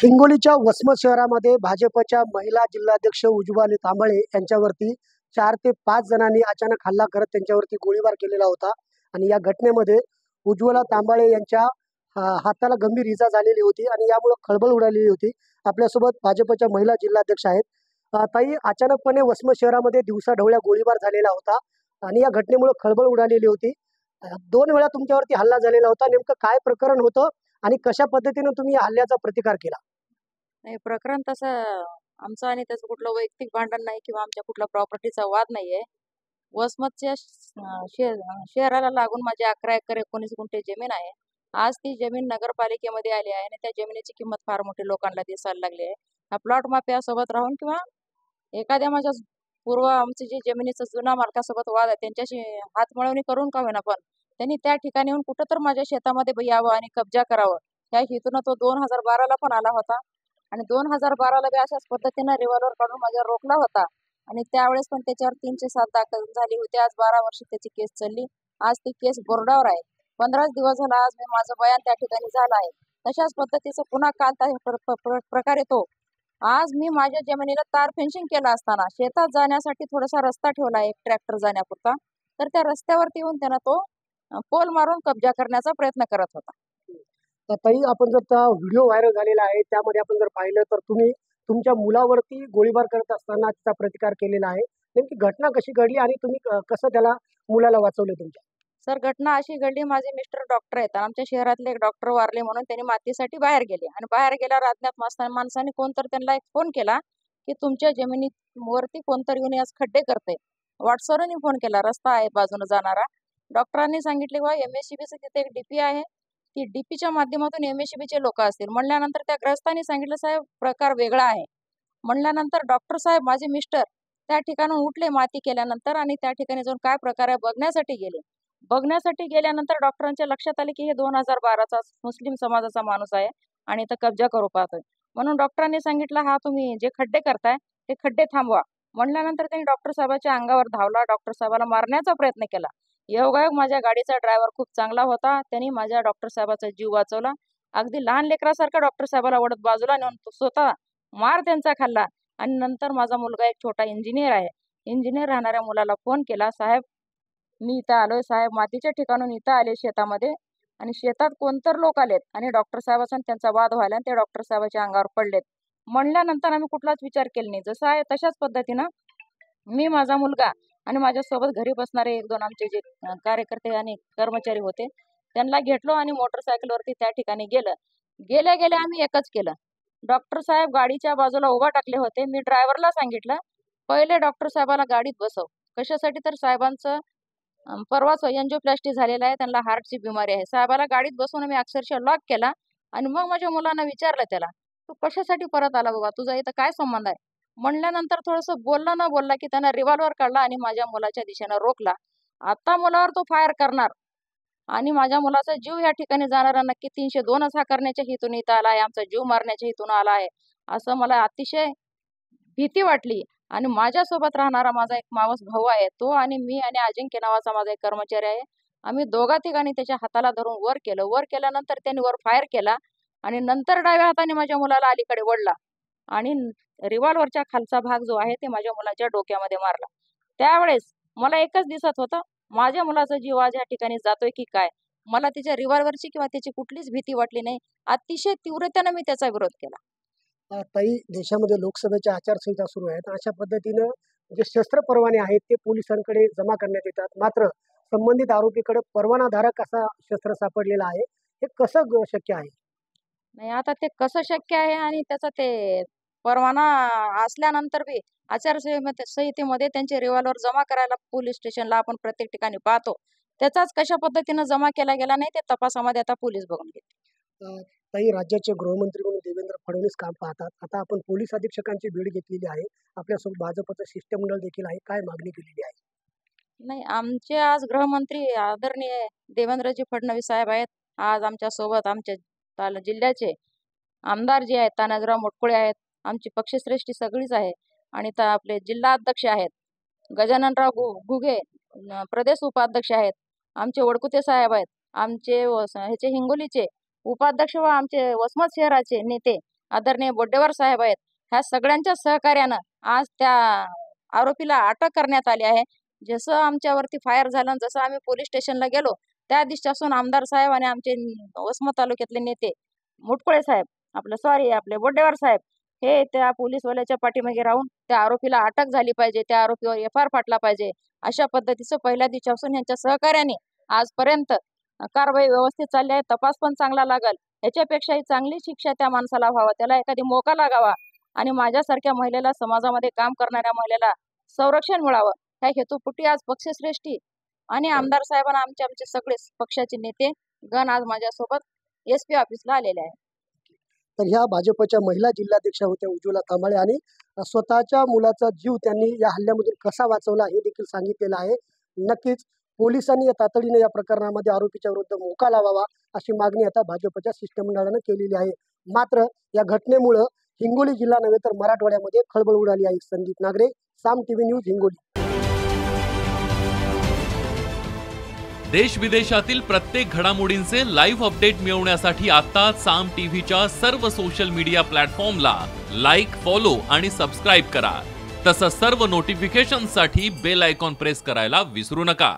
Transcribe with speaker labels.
Speaker 1: हिंगोलीच्या वसमत शहरामध्ये भाजपच्या महिला जिल्हाध्यक्ष उज्ज्वला तांबळे यांच्यावरती 4 ते 5 जणांनी अचानक हल्ला करत त्यांच्यावरती गोळीबार केलेला होता आणि या घटनेमध्ये उज्ज्वला तांबळे यांच्या हाताला गंभीर इजा झालेली होती आणि यामुळे खळबळ उडालेली होती. आपल्यासोबत भाजपच्या महिला जिल्हाध्यक्ष आहेत. ताई, अचानकपणे वसमत शहरामध्ये दिवसाढवळ्या गोळीबार झालेला होता आणि या घटनेमुळे खळबळ उडालेली होती. 2 वेळा तुमच्यावरती हल्ला झालेला होता. नेमकं काय प्रकरण होतं आणि कशा पद्धतीने तुम्ही या हल्ल्याचा प्रतिकार केला?
Speaker 2: नाही, प्रकरण तसं आमचं आणि त्याचं कुठलं वैयक्तिक भांडण नाही किंवा आमच्या कुठला प्रॉपर्टीचा वाद नाहीये. वसमतच्या शहराला लागून माझी 11 एकर 19 गुंठे जमीन आहे. आज ती जमीन नगरपालिकेमध्ये आली आहे आणि त्या जमिनीची किंमत फार मोठी लोकांना दिसायला लागली आहे. हा प्लॉट माफियासोबत राहून किंवा एखाद्या माझ्या पूर्व आमची जी जमिनीचा जुना मालकासोबत वाद आहे त्यांच्याशी हातमिळवणी करून का होईना पण त्यांनी त्या ठिकाणी येऊन कुठं तर माझ्या शेतामध्ये यावं आणि कब्जा करावं या हेतून तो 2012ला पण आला होता आणि 2012ला बी अशाच पद्धतीनं रिव्हॉल्वर काढून माझ्यावर रोखला होता आणि त्यावेळेस पण त्याच्यावर 307 दाखल झाली होती. आज 12 वर्ष त्याची केस चालली. आज ती केस बोर्डावर आहे. 15 दिवस झाला आज मी माझं बयान त्या ठिकाणी झालं आहे. तशाच पद्धतीचं पुन्हा काल त्या प्रकारे तो आज मी माझ्या जमिनीला तार फेन्सिंग केलं असताना शेतात जाण्यासाठी थोडासा रस्ता ठेवला एक ट्रॅक्टर जाण्यापुरता, तर त्या रस्त्यावरती येऊन त्यानं तो पोल मारून कब्जा करण्याचा प्रयत्न करत होता.
Speaker 1: ताई, आपण जर त्या व्हिडिओ व्हायरल झालेला आहे त्यामध्ये आपण जर पाहिलं तर तुम्ही तुमच्या मुलावरती गोळीबार करत असताना त्याचा प्रतिकार केलेला आहे. नेमकी घटना कशी घडली आणि तुम्ही कसं त्याला मुलाला वाचवले तुमच्या?
Speaker 2: सर, घटना अशी घडली, माझे मिस्टर डॉक्टर आहेत आणि आमच्या शहरातले एक डॉक्टर वारले म्हणून त्यांनी मातीसाठी बाहेर गेले आणि बाहेर गेल्यावर अज्ञात माणसाने कोणतरी त्यांना एक फोन केला की तुमच्या जमिनीवरती कोणतरी येऊन आज खड्डे करते. व्हॉट्सअपवरनी फोन केला, रस्ता आहे बाजूने जाणारा. डॉक्टरांनी सांगितले बा MSCBचं तिथे एक डीपी आहे, ती डीपीच्या माध्यमातून MSCBचे लोक असतील. म्हणल्यानंतर त्या ग्रस्तांनी सांगितलं साहेब प्रकार वेगळा आहे. म्हणल्यानंतर डॉक्टर साहेब माझे मिस्टर त्या ठिकाणून उठले माती केल्यानंतर आणि त्या ठिकाणी जाऊन काय प्रकार आहे बघण्यासाठी गेले. बघण्यासाठी गेल्यानंतर डॉक्टरांच्या लक्षात आले की हे 2012चा मुस्लिम समाजाचा माणूस आहे आणि इथं कब्जा करू पाहतोय. म्हणून डॉक्टरांनी सांगितलं हा तुम्ही जे खड्डे करताय ते खड्डे थांबवा. म्हणल्यानंतर त्यांनी डॉक्टर साहेबाच्या अंगावर धावला, डॉक्टर साहेबाला मारण्याचा प्रयत्न केला. योगायोग माझ्या गाडीचा ड्रायव्हर खूप चांगला होता. त्यांनी माझ्या डॉक्टर साहेबाचा जीव वाचवला. अगदी लहान लेकरासारखा डॉक्टर साहेबाला ओढत बाजूला नेऊन तो स्वतः मार त्यांचा खाल्ला आणि नंतर माझा मुलगा एक छोटा इंजिनियर आहे. इंजिनियर राहणाऱ्या मुलाला फोन केला, साहेब मी इथं आलोय, साहेब मातीच्या ठिकाणून इथं आले शेतामध्ये आणि शेतात कोणतर लोक आलेत आणि डॉक्टर साहेबाचा त्यांचा वाद व्हायला आणि ते डॉक्टर साहेबाच्या अंगावर पडलेत. म्हणल्यानंतर आम्ही कुठलाच विचार केला नाही. जसं आहे तशाच पद्धतीनं मी, माझा मुलगा आणि माझ्यासोबत घरी बसणारे 1-2 आमचे जे कार्यकर्ते आणि कर्मचारी होते त्यांना घेतलो आणि मोटरसायकलवरती त्या ठिकाणी गेलं. गेल्या गेल्या आम्ही एकच केलं, डॉक्टर साहेब गाडीच्या बाजूला उभा टाकले होते. मी ड्रायव्हरला सांगितलं पहिले डॉक्टर साहेबाला गाडीत बसव. कशासाठी तर साहेबांचं परवाच एंजिओप्लास्टी झालेला आहे, त्यांना हार्टची बिमारी आहे. साहेबाला गाडीत बसवून मी अक्षरशः लॉक केला आणि मग माझ्या मुलांना विचारलं त्याला, तू कशासाठी परत आला बाबा, तुझा इथं काय संबंध आहे? म्हणल्यानंतर थोडंसं बोलला न बोलला की त्यानं रिव्हॉल्वर काढला आणि माझ्या मुलाच्या दिशेनं रोखला. आता मुलावर तो फायर करणार आणि माझ्या मुलाचा जीव या ठिकाणी जाणारा नक्की 302 असा करण्याच्या हेतून इथं आला आहे, आमचा जीव मारण्याच्या हेतून आला आहे, असं मला अतिशय भीती वाटली. आणि माझ्यासोबत राहणारा माझा एक मावस भाऊ आहे, तो आणि मी आणि अजिंक्य नावाचा माझा एक कर्मचारी आहे. आम्ही दोघा तिघांनी त्याच्या हाताला धरून वर केलं. वर केल्यानंतर त्यांनी वर फायर केला आणि नंतर डाव्या हाताने माझ्या मुलाला अलीकडे ओढला आणि रिव्हॉल्वरच्या खालचा भाग जो आहे ते माझ्या मुलाच्या डोक्यामध्ये मारला. त्यावेळेस मला एकच दिसत होतं, माझ्या मुलाचा जीव आज या ठिकाणी जातोय की काय. मला त्याच्या रिव्हॉल्वरची किंवा त्याची कुठलीच भीती वाटली नाही. अतिशय तीव्रतेनं मी त्याचा विरोध केला.
Speaker 1: ताई, देशामध्ये लोकसभेच्या आचारसंहिता सुरू आहेत. अशा पद्धतीनं जे शस्त्र परवाने आहेत ते पोलिसांकडे जमा करण्यात येतात. मात्र संबंधित आरोपीकडे परवानाधारक असा शस्त्र सापडलेला आहे. हे कसं शक्य आहे?
Speaker 2: नाही, आता ते कसं शक्य आहे आणि त्याचा ते परवाना असल्यानंतर बी संहितेमध्ये त्यांचे रिव्हॉल्वर जमा करायला पोलीस स्टेशनला आपण प्रत्येक ठिकाणी पाहतो. त्याचाच कशा पद्धतीनं जमा केला गेला नाही ते तपासामध्ये आता पोलीस बघून घेतील.
Speaker 1: अ, ताई, राज्याचे गृहमंत्री म्हणून देवेंद्र फडणवीस काम पाहतात. आता आपण पोलीस अधीक्षकांची भेट घेतलेली आहे. आपल्यासोबत भाजपचं शिष्टमंडळ देखील आहे. काय मागणी केलेली आहे?
Speaker 2: नाही, आमचे आज गृहमंत्री आदरणीय देवेंद्रजी फडणवीस साहेब आहेत. आज आमच्या सोबत आमच्या जिल्ह्याचे आमदार जे आहेत तानाजीराव मोटकुळे आहेत, आमची पक्षश्रेष्ठी सगळीच आहे आणि आपले जिल्हा अध्यक्ष आहेत गजाननराव घुगे, प्रदेश उपाध्यक्ष आहेत, आमचे वडकुते साहेब आहेत, आमचे ह्याचे हिंगोलीचे उपाध्यक्ष व आमचे वसमत शहराचे नेते आदरणीय बोड्डेवार साहेब आहेत, ह्या सगळ्यांच्या सहकार्यानं आज त्या आरोपीला अटक करण्यात आली आहे. जसं आमच्यावरती फायर झालं आणि जसं आम्ही पोलीस स्टेशनला गेलो त्या दिवसापासून आमदार साहेब आणि आमचे वसमत तालुक्यातले नेते मुटकुळे साहेब आपले बोड्डेवार साहेब हे त्या पोलीसवाल्याच्या पाठीमागे राहून त्या आरोपीला अटक झाली पाहिजे, त्या आरोपीवर FIR फाटला पाहिजे, अशा पद्धतीचं पहिल्या दिवसापासून यांच्या सहकार्याने आजपर्यंत कारवाई व्यवस्थित चालली आहे. तपास पण चांगला लागल, याच्यापेक्षाही चांगली शिक्षा त्या माणसाला व्हावा, त्याला एखादी मोका लागावा आणि माझ्यासारख्या महिलेला, समाजामध्ये काम करणाऱ्या महिलेला संरक्षण मिळावं, ह्या हेतूपोटी आज पक्षश्रेष्ठी आणि आमदार साहेबांना आमचे सगळे पक्षाचे नेते गण आज माझ्यासोबत SP ऑफिसला आलेले आहे.
Speaker 1: तर ह्या भाजपच्या महिला जिल्हाध्यक्षा होत्या उज्ज्वला तांबळे आणि स्वतःच्या मुलाचा जीव त्यांनी या हल्ल्यामधून कसा वाचवला हे देखील सांगितलेलं आहे. नक्कीच पोलिसांनी तातडीने या प्रकरणामध्ये आरोपीच्या विरुद्ध मोका लावावा अशी मागणी आता भाजपच्या शिष्टमंडळानं केलेली आहे. मात्र या घटनेमुळं हिंगोली जिल्हा नव्हे तर मराठवाड्यामध्ये खळबळ उडाली आहे. संदीप नागरे, साम TV न्यूज, हिंगोली.
Speaker 3: देश विदेशातील प्रत्येक घडामोडींचे लाईव्ह अपडेट मिळवण्यासाठी आता साम टीव्हीच्या सर्व सोशल मीडिया प्लॅटफॉर्मला लाईक, फॉलो आणि सबस्क्राईब करा. तसंच सर्व नोटिफिकेशनसाठी बेल आयकॉन प्रेस करायला विसरू नका.